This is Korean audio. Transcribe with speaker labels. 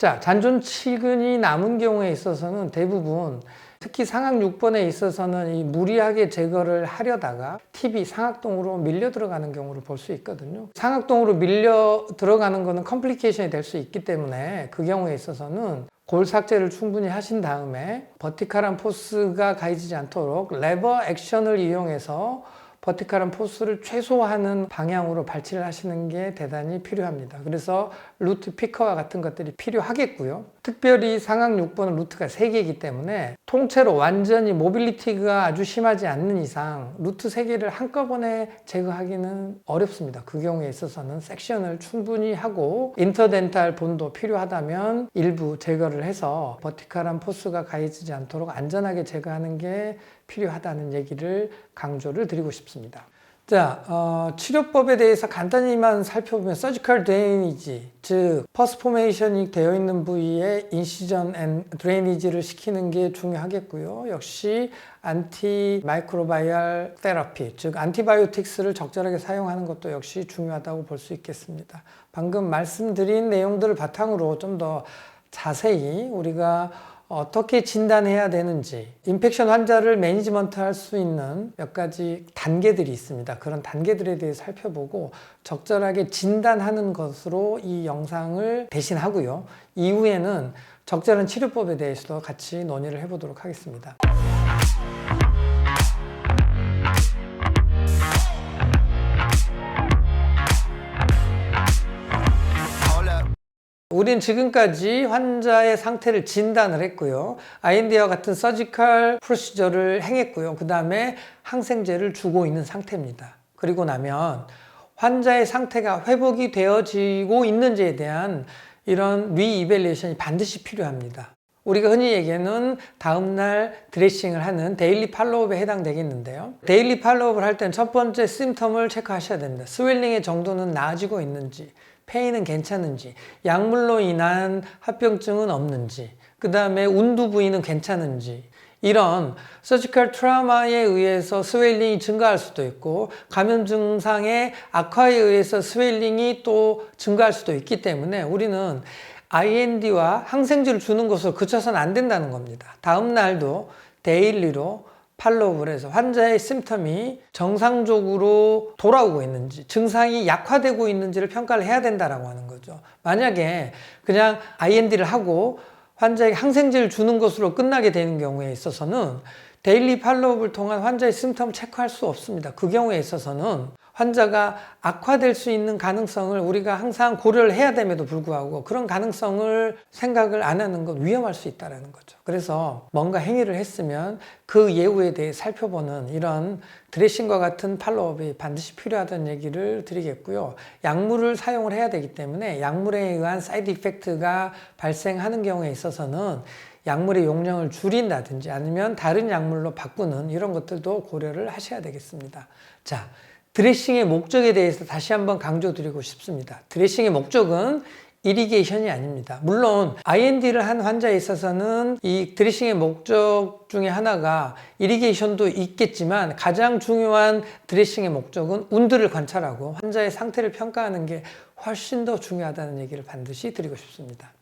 Speaker 1: 자, 잔존치근이 남은 경우에 있어서는 대부분 특히 상악 6번에 있어서는 이 무리하게 제거를 하려다가 팁이 상악동으로 밀려 들어가는 경우를 볼 수 있거든요. 상악동으로 밀려 들어가는 거는 컴플리케이션이 될 수 있기 때문에 그 경우에 있어서는 골 삭제를 충분히 하신 다음에 버티컬한 포스가 가해지지 않도록 레버 액션을 이용해서 버티컬한 포스를 최소화하는 방향으로 발치를 하시는 게 대단히 필요합니다. 그래서 루트 피커와 같은 것들이 필요하겠고요. 특별히 상악 6번은 루트가 3개이기 때문에 통째로 완전히 모빌리티가 아주 심하지 않는 이상 루트 3개를 한꺼번에 제거하기는 어렵습니다. 그 경우에 있어서는 섹션을 충분히 하고 인터덴탈 본도 필요하다면 일부 제거를 해서 버티컬한 포스가 가해지지 않도록 안전하게 제거하는 게 필요하다는 얘기를 강조를 드리고 싶습니다. 자, 치료법에 대해서 간단히만 살펴보면 서지컬 드레이니지, 즉 퍼스 포메이션이 되어 있는 부위에 인시전 앤 드레이니지를 시키는 게 중요하겠고요. 역시 안티 마이크로바이얼 테라피, 즉 안티바이오틱스를 적절하게 사용하는 것도 역시 중요하다고 볼 수 있겠습니다. 방금 말씀드린 내용들을 바탕으로 좀 더 자세히 우리가 어떻게 진단해야 되는지, 인펙션 환자를 매니지먼트 할 수 있는 몇 가지 단계들이 있습니다. 그런 단계들에 대해 살펴보고 적절하게 진단하는 것으로 이 영상을 대신하고요. 이후에는 적절한 치료법에 대해서도 같이 논의를 해보도록 하겠습니다. 우린 지금까지 환자의 상태를 진단을 했고요. IND와 같은 서지컬 프로시저를 행했고요. 그 다음에 항생제를 주고 있는 상태입니다. 그리고 나면 환자의 상태가 회복이 되어지고 있는지에 대한 이런 리이밸리에이션이 반드시 필요합니다. 우리가 흔히 얘기하는 다음날 드레싱을 하는 데일리 팔로우업에 해당되겠는데요. 데일리 팔로우업을 할 때는 첫 번째 심텀을 체크하셔야 됩니다. 스웰링의 정도는 나아지고 있는지, 페인은 괜찮은지, 약물로 인한 합병증은 없는지, 그 다음에 운두 부위는 괜찮은지, 이런 서지컬 트라우마에 의해서 스웰링이 증가할 수도 있고 감염 증상의 악화에 의해서 스웰링이 또 증가할 수도 있기 때문에 우리는 IND와 항생제를 주는 것으로 그쳐서는 안 된다는 겁니다. 다음 날도 데일리로 팔로우를 해서 환자의 심텀이 정상적으로 돌아오고 있는지, 증상이 약화되고 있는지를 평가를 해야 된다라고 하는 거죠. 만약에 그냥 IND를 하고 환자에게 항생제를 주는 것으로 끝나게 되는 경우에 있어서는 데일리 팔로우를 통한 환자의 심텀을 체크할 수 없습니다. 그 경우에 있어서는 환자가 악화될 수 있는 가능성을 우리가 항상 고려를 해야 됨에도 불구하고 그런 가능성을 생각을 안 하는 건 위험할 수 있다는 거죠. 그래서 뭔가 행위를 했으면 그 예후에 대해 살펴보는 이런 드레싱과 같은 팔로우업이 반드시 필요하다는 얘기를 드리겠고요. 약물을 사용을 해야 되기 때문에 약물에 의한 사이드 이펙트가 발생하는 경우에 있어서는 약물의 용량을 줄인다든지 아니면 다른 약물로 바꾸는 이런 것들도 고려를 하셔야 되겠습니다. 자, 드레싱의 목적에 대해서 다시 한번 강조드리고 싶습니다. 드레싱의 목적은 이리게이션이 아닙니다. 물론 IND를 한 환자에 있어서는 이 드레싱의 목적 중에 하나가 이리게이션도 있겠지만 가장 중요한 드레싱의 목적은 운드를 관찰하고 환자의 상태를 평가하는 게 훨씬 더 중요하다는 얘기를 반드시 드리고 싶습니다.